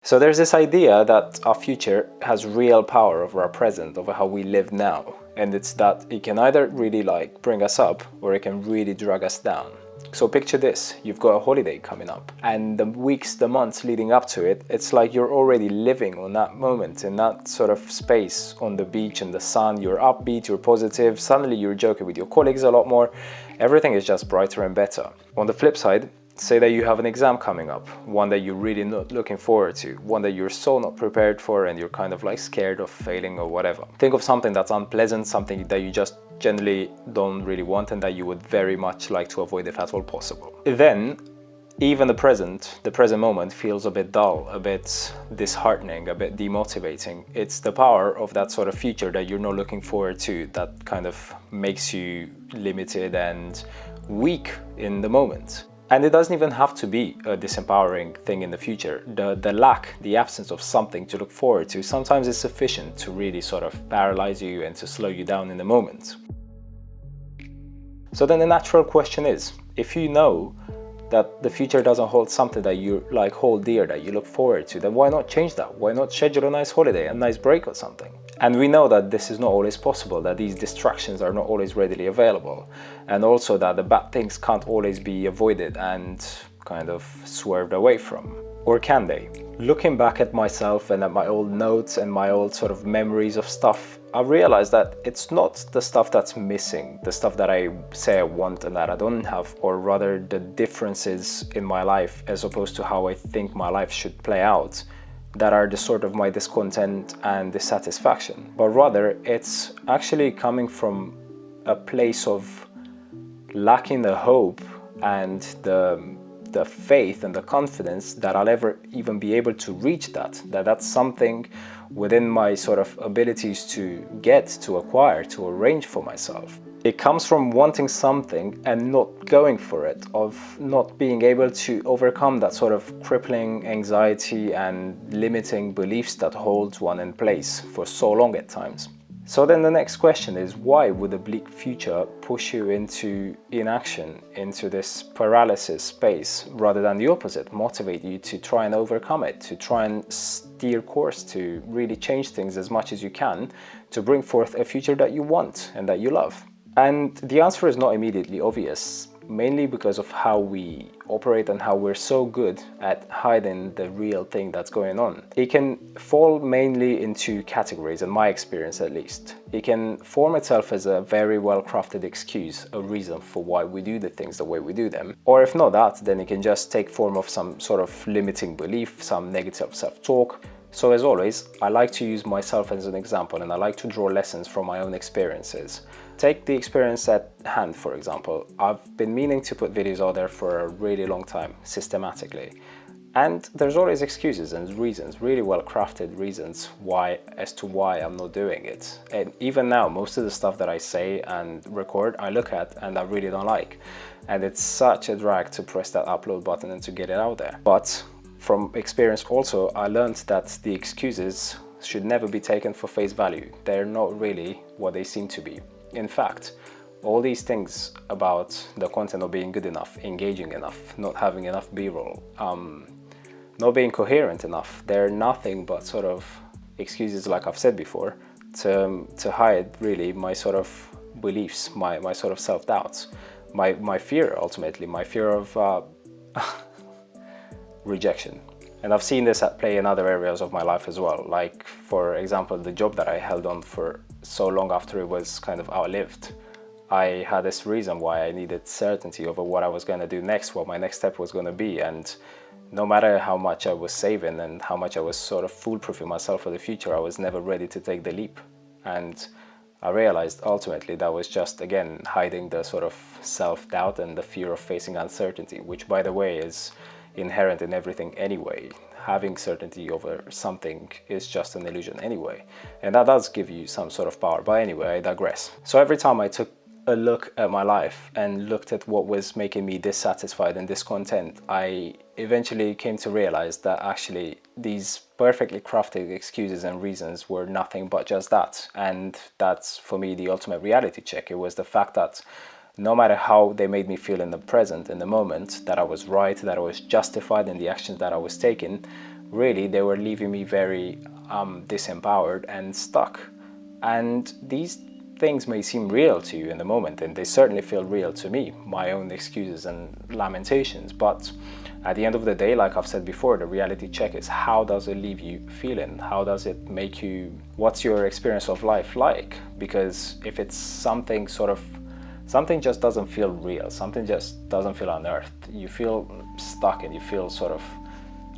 So there's this idea that our future has real power over our present, over how we live now. And it's that it can either really like bring us up or it can really drag us down. So picture this, you've got a holiday coming up and the weeks, the months leading up to it, it's like you're already living on that moment, in that sort of space on the beach in the sun. You're upbeat, you're positive, suddenly you're joking with your colleagues a lot more. Everything is just brighter and better. On the flip side, say that you have an exam coming up, one that you're really not looking forward to, one that you're so not prepared for and you're kind of like scared of failing or whatever. Think of something that's unpleasant, something that you just generally don't really want and that you would very much like to avoid if at all possible. Then, even the present moment feels a bit dull, a bit disheartening, a bit demotivating. It's the power of that sort of future that you're not looking forward to that kind of makes you limited and weak in the moment. And it doesn't even have to be a disempowering thing in the future. The absence of something to look forward to sometimes is sufficient to really sort of paralyze you and to slow you down in the moment. So then the natural question is, if you know that the future doesn't hold something that you like hold dear, that you look forward to, then why not change that? Why not schedule a nice holiday, a nice break or something? And we know that this is not always possible, that these distractions are not always readily available, and also that the bad things can't always be avoided and kind of swerved away from. Or can they? Looking back at myself and at my old notes and my old sort of memories of stuff, I realized that it's not the stuff that's missing, the stuff that I say I want and that I don't have, or rather the differences in my life as opposed to how I think my life should play out, that are the sort of my discontent and dissatisfaction. But rather, it's actually coming from a place of lacking the hope and the faith and the confidence that I'll ever even be able to reach that's something within my sort of abilities to get, to acquire, to arrange for myself. It comes from wanting something and not going for it, of not being able to overcome that sort of crippling anxiety and limiting beliefs that holds one in place for so long at times. So then the next question is, why would a bleak future push you into inaction, into this paralysis space, rather than the opposite, motivate you to try and overcome it, to try and steer course, to really change things as much as you can, to bring forth a future that you want and that you love? And the answer is not immediately obvious, mainly because of how we operate and how we're so good at hiding the real thing that's going on. It can fall mainly into categories, in my experience at least. It can form itself as a very well-crafted excuse, a reason for why we do the things the way we do them. Or if not that, then it can just take form of some sort of limiting belief, some negative self-talk. So as always, I like to use myself as an example, and I like to draw lessons from my own experiences. Take the experience at hand, for example. I've been meaning to put videos out there for a really long time, systematically. And there's always excuses and reasons, really well-crafted reasons as to why I'm not doing it. And even now, most of the stuff that I say and record, I look at and I really don't like. And it's such a drag to press that upload button and to get it out there. But from experience also, I learned that the excuses should never be taken for face value. They're not really what they seem to be. In fact, all these things about the content not being good enough, engaging enough, not having enough B-roll, not being coherent enough, they're nothing but sort of excuses, like I've said before, to hide really my sort of beliefs, my sort of self-doubts, my fear, ultimately, my fear of rejection. And I've seen this at play in other areas of my life as well. Like, for example, the job that I held on for so long after it was kind of outlived. I had this reason why I needed certainty over what I was going to do next, what my next step was going to be. And no matter how much I was saving and how much I was sort of foolproofing myself for the future, I was never ready to take the leap. And I realized ultimately that was just, again, hiding the sort of self-doubt and the fear of facing uncertainty, which, by the way, is inherent in everything anyway. Having certainty over something is just an illusion anyway, and that does give you some sort of power. But anyway, I digress. So every time I took a look at my life and looked at what was making me dissatisfied and discontent, I eventually came to realize that actually these perfectly crafted excuses and reasons were nothing but just that. And that's, for me, the ultimate reality check. It was the fact that no matter how they made me feel in the present, in the moment, that I was right, that I was justified in the actions that I was taking, really they were leaving me very disempowered and stuck. And these things may seem real to you in the moment, and they certainly feel real to me, my own excuses and lamentations. But at the end of the day, like I've said before, the reality check is, how does it leave you feeling? How does it make you, what's your experience of life like? Because if it's something something just doesn't feel real, something just doesn't feel unearthed, you feel stuck and you feel sort of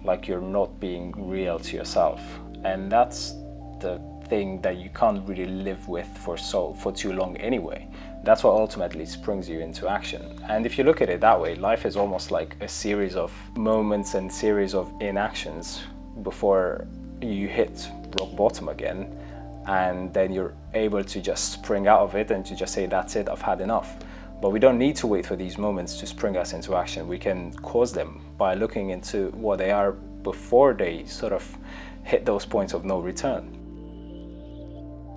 like you're not being real to yourself. And that's the thing that you can't really live with for too long anyway. That's what ultimately springs you into action. And if you look at it that way, life is almost like a series of moments and series of inactions before you hit rock bottom again, and then you're able to just spring out of it and to just say, that's it, I've had enough. But we don't need to wait for these moments to spring us into action. We can cause them by looking into what they are before they sort of hit those points of no return.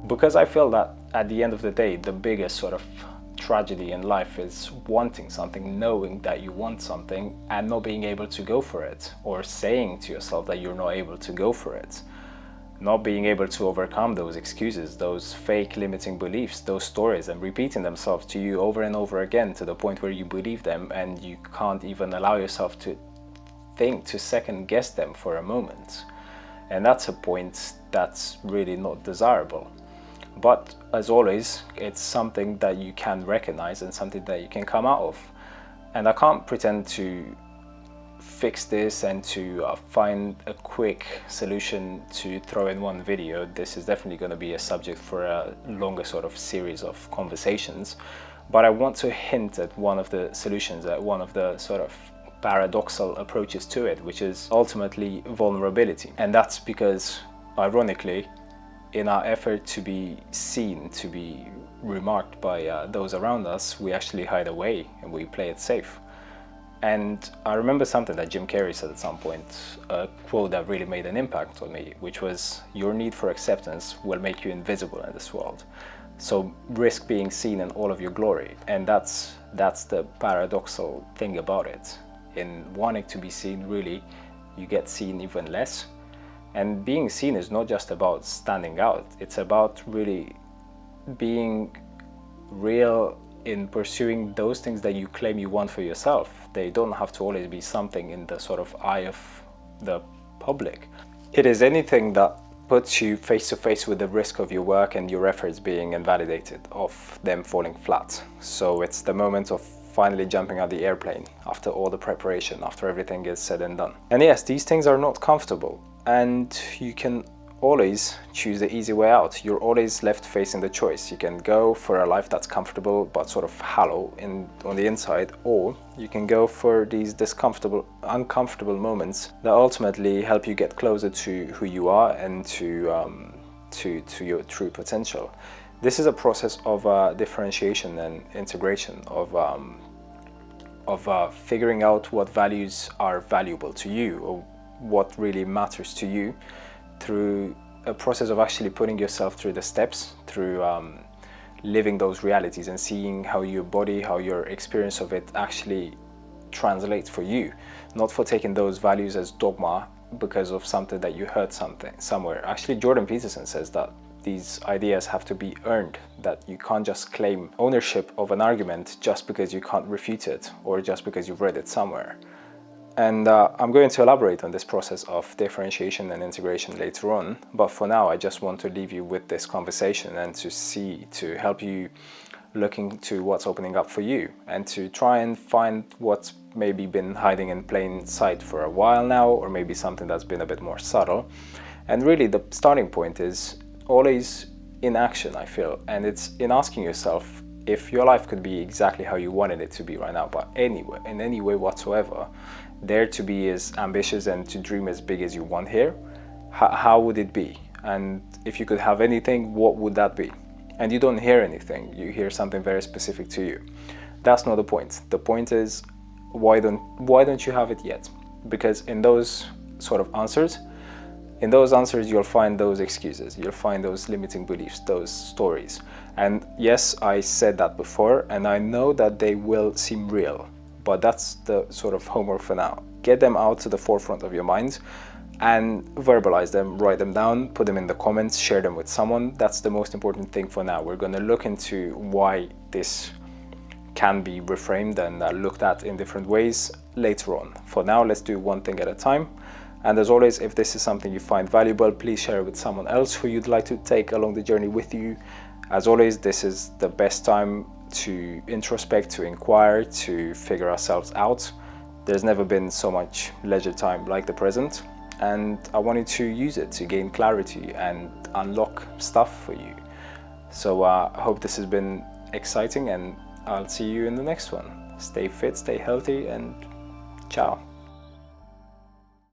Because I feel that at the end of the day, the biggest sort of tragedy in life is wanting something, knowing that you want something and not being able to go for it, or saying to yourself that you're not able to go for it. Not being able to overcome those excuses, those fake limiting beliefs, those stories, and repeating themselves to you over and over again to the point where you believe them and you can't even allow yourself to think, to second guess them for a moment. And that's a point that's really not desirable. But as always, it's something that you can recognize and something that you can come out of. And I can't pretend to fix this and to find a quick solution to throw in one video. This is definitely going to be a subject for a longer sort of series of conversations. But I want to hint at one of the solutions, at one of the sort of paradoxal approaches to it, which is ultimately vulnerability. And that's because, ironically, in our effort to be seen, to be remarked by those around us, we actually hide away and we play it safe. And I remember something that Jim Carrey said at some point, a quote that really made an impact on me, which was, your need for acceptance will make you invisible in this world. So risk being seen in all of your glory. And that's the paradoxal thing about it. In wanting to be seen, really, you get seen even less. And being seen is not just about standing out. It's about really being real in pursuing those things that you claim you want for yourself. They don't have to always be something in the sort of eye of the public. It is anything that puts you face to face with the risk of your work and your efforts being invalidated, of them falling flat. So it's the moment of finally jumping out the airplane after all the preparation, after everything is said and done. And yes, these things are not comfortable, and you can always choose the easy way out. You're always left facing the choice. You can go for a life that's comfortable but sort of hollow on the inside, or you can go for these uncomfortable moments that ultimately help you get closer to who you are and to your true potential. This is a process of differentiation and integration, of figuring out what values are valuable to you, or what really matters to you, through a process of actually putting yourself through the steps, through living those realities and seeing how your body, how your experience of it actually translates for you, not for taking those values as dogma because of something that you heard somewhere. Actually, Jordan Peterson says that these ideas have to be earned, that you can't just claim ownership of an argument just because you can't refute it or just because you've read it somewhere. And I'm going to elaborate on this process of differentiation and integration later on. But for now, I just want to leave you with this conversation and to help you look into what's opening up for you, and to try and find what's maybe been hiding in plain sight for a while now, or maybe something that's been a bit more subtle. And really the starting point is always in action, I feel. And it's in asking yourself, if your life could be exactly how you wanted it to be right now, but anyway, in any way whatsoever, dare to be as ambitious and to dream as big as you want here, how would it be? And if you could have anything, what would that be? And you don't hear anything, you hear something very specific to you. That's not the point. The point is, why don't you have it yet? Because in those sort of answers, you'll find those excuses, you'll find those limiting beliefs, those stories. And yes, I said that before, and I know that they will seem real, but that's the sort of homework for now. Get them out to the forefront of your mind and verbalize them, write them down, put them in the comments, share them with someone. That's the most important thing for now. We're going to look into why this can be reframed and looked at in different ways later on. For now, let's do one thing at a time. And as always, if this is something you find valuable, please share it with someone else who you'd like to take along the journey with you. As always, this is the best time to introspect, to inquire, to figure ourselves out. There's never been so much leisure time like the present, and I wanted to use it to gain clarity and unlock stuff for you. So I hope this has been exciting, and I'll see you in the next one. Stay fit, stay healthy, and ciao.